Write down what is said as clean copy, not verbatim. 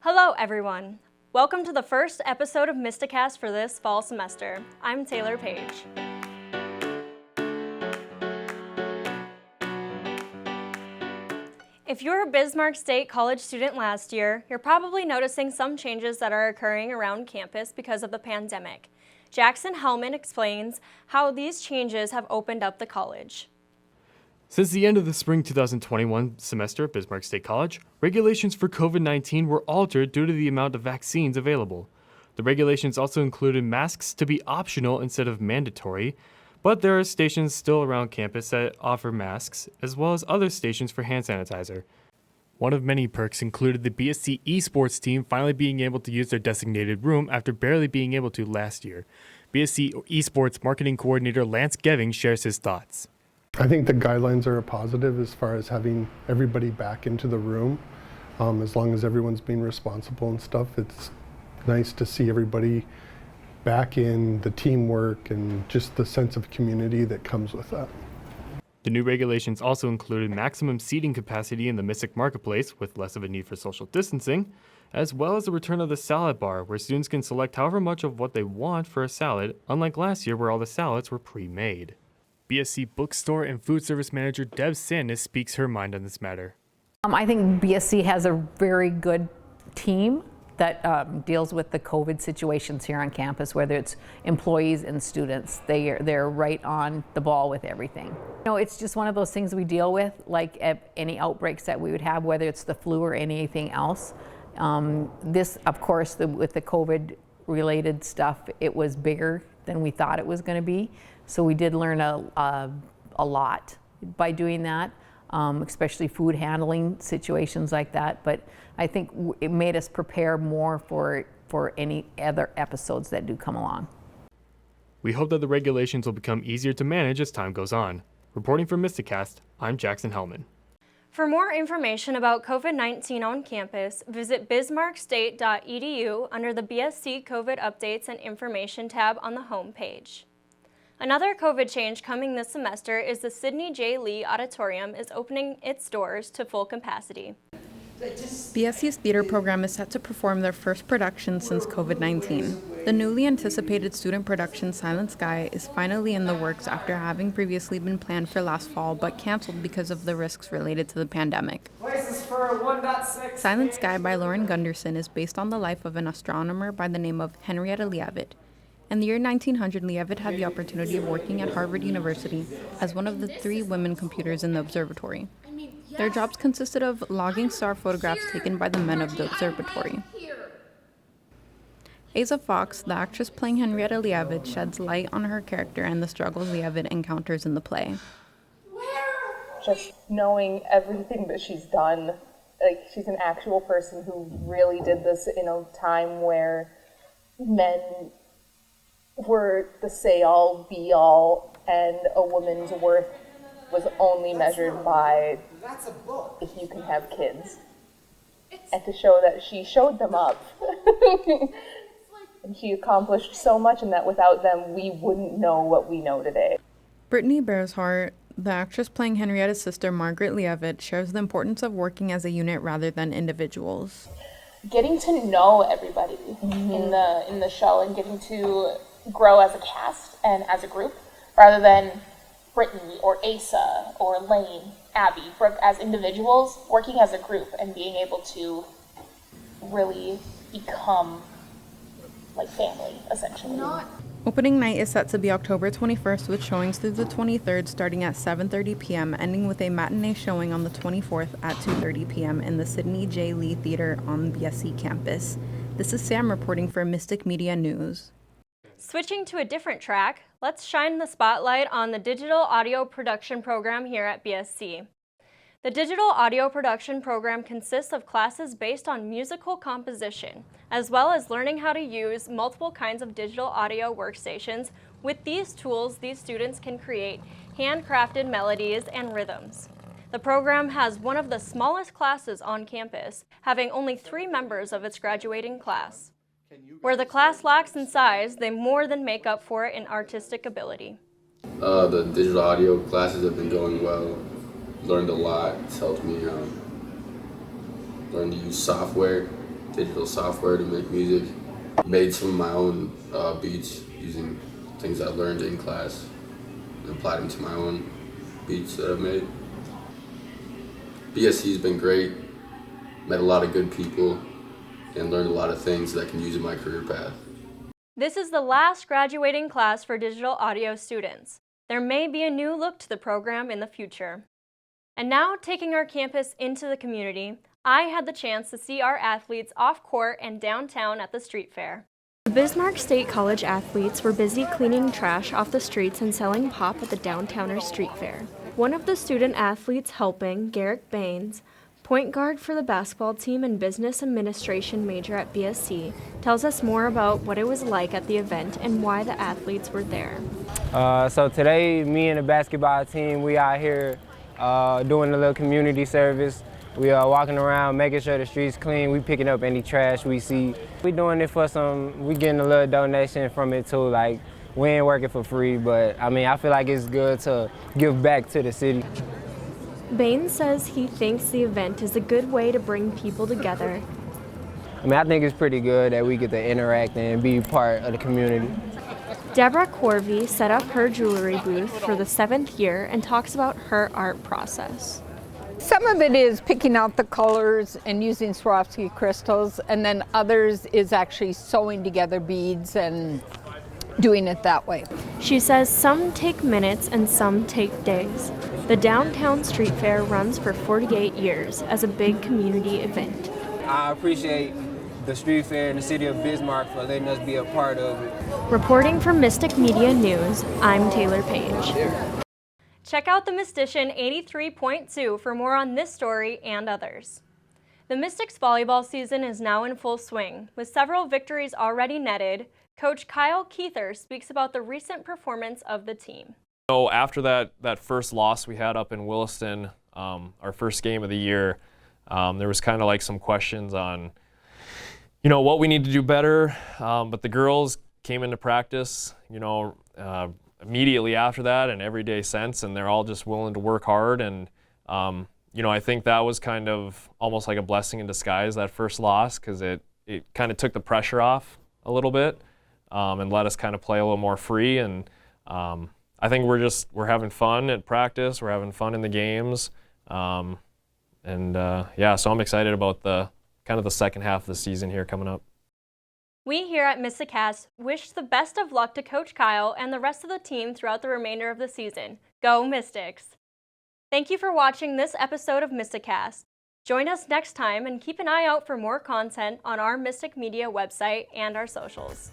Hello, everyone. Welcome to the first episode of MystiCast for this fall semester. I'm Taylor Page. If you were a Bismarck State College student last year, you're probably noticing some changes that are occurring around campus because of the pandemic. Jackson Hellman explains how these changes have opened up the college. Since the end of the spring 2021 semester at Bismarck State College, regulations for COVID-19 were altered due to the amount of vaccines available. The regulations also included masks to be optional instead of mandatory, but there are stations still around campus that offer masks, as well as other stations for hand sanitizer. One of many perks included the BSC esports team finally being able to use their designated room after barely being able to last year. BSC esports marketing coordinator Lance Geving shares his thoughts. I think the guidelines are a positive as far as having everybody back into the room. As long as everyone's being responsible and stuff, it's nice to see everybody back in the teamwork and just the sense of community that comes with that. The new regulations also included maximum seating capacity in the Mystic Marketplace with less of a need for social distancing, as well as the return of the salad bar where students can select however much of what they want for a salad, unlike last year where all the salads were pre-made. BSC bookstore and food service manager Deb Sandus speaks her mind on this matter. I think BSC has a very good team that deals with the COVID situations here on campus, whether it's employees and students. They're right on the ball with everything. It's just one of those things we deal with, like any outbreaks that we would have, whether it's the flu or anything else. This, of course, with the COVID-related stuff, it was bigger than we thought it was going to be. So we did learn a lot by doing that, especially food handling situations like that. But I think it made us prepare more for any other episodes that do come along. We hope that the regulations will become easier to manage as time goes on. Reporting for MystiCast, I'm Jackson Hellman. For more information about COVID-19 on campus, visit bismarckstate.edu under the BSC COVID Updates and Information tab on the home page. Another COVID change coming this semester is the Sidney J. Lee Auditorium is opening its doors to full capacity. BSC's theater program is set to perform their first production since COVID-19. The newly anticipated student production Silent Sky is finally in the works after having previously been planned for last fall but canceled because of the risks related to the pandemic. Silent Sky by Lauren Gunderson is based on the life of an astronomer by the name of Henrietta Leavitt. In the year 1900, Leavitt had the opportunity of working at Harvard University as one of the 3 women computers in the observatory. Their jobs consisted of logging star photographs taken by the men of the observatory. Asa Fox, the actress playing Henrietta Leavitt, sheds light on her character and the struggles Leavitt encounters in the play. Just knowing everything that she's done, like she's an actual person who really did this in a time where men were the say-all, be-all, and a woman's worth was only measured by if you can have kids. And to show that she showed them up. And she accomplished so much, and that without them, we wouldn't know what we know today. Brittany Bearsheart, the actress playing Henrietta's sister, Margaret Leavitt, shares the importance of working as a unit rather than individuals. Getting to know everybody in the show and getting to grow as a cast and as a group, rather than Brittany or Asa or Lane, Abby, Brooke as individuals, working as a group and being able to really become like family, essentially. Opening night is set to be October 21st with showings through the 23rd starting at 7:30 p.m., ending with a matinee showing on the 24th at 2:30 p.m. in the Sidney J. Lee Theater on BSC campus. This is Sam reporting for Mystic Media News. Switching to a different track, let's shine the spotlight on the digital audio production program here at BSC. The digital audio production program consists of classes based on musical composition, as well as learning how to use multiple kinds of digital audio workstations. With these tools, these students can create handcrafted melodies and rhythms. The program has one of the smallest classes on campus, having only 3 members of its graduating class. Where the class lacks in size, they more than make up for it in artistic ability. The digital audio classes have been going well. Learned a lot. It's helped me learn to use software digital software to make music. Made some of my own beats using things I learned in class and applied them to my own beats that I've made. BSC's been great. Met a lot of good people and learned a lot of things that I can use in my career path. This is the last graduating class for digital audio students. There may be a new look to the program in the future. And now, taking our campus into the community, I had the chance to see our athletes off court and downtown at the street fair. The Bismarck State College athletes were busy cleaning trash off the streets and selling pop at the Downtowner Street Fair. One of the student athletes helping, Garrick Baines, point guard for the basketball team and business administration major at BSC, tells us more about what it was like at the event and why the athletes were there. So today, me and the basketball team, we out here doing a little community service. We are walking around, making sure the streets clean. We picking up any trash we see. We doing it for we getting a little donation from it too. Like, we ain't working for free, but I mean, I feel like it's good to give back to the city. Baines says he thinks the event is a good way to bring people together. I mean, I think it's pretty good that we get to interact and be part of the community. Deborah Corvey set up her jewelry booth for the 7th year and talks about her art process. Some of it is picking out the colors and using Swarovski crystals, and then others is actually sewing together beads and doing it that way. She says some take minutes and some take days. The Downtown Street Fair runs for 48 years as a big community event. I appreciate the street fair and the city of Bismarck for letting us be a part of it. Reporting for Mystic Media News, I'm Taylor Page. Check out the Mystician 83.2 for more on this story and others. The Mystics volleyball season is now in full swing. With several victories already netted, Coach Kyle Keither speaks about the recent performance of the team. So after that first loss we had up in Williston, our first game of the year, there was kind of like some questions on, what we need to do better. But the girls came into practice, immediately after that and every day since, and they're all just willing to work hard. And I think that was kind of almost like a blessing in disguise, that first loss, because it kind of took the pressure off a little bit and let us kind of play a little more free. And I think we're having fun at practice. We're having fun in the games. So I'm excited about the second half of the season here coming up. We here at MystiCast wish the best of luck to Coach Kyle and the rest of the team throughout the remainder of the season. Go Mystics! Thank you for watching this episode of MystiCast. Join us next time and keep an eye out for more content on our Mystic Media website and our socials.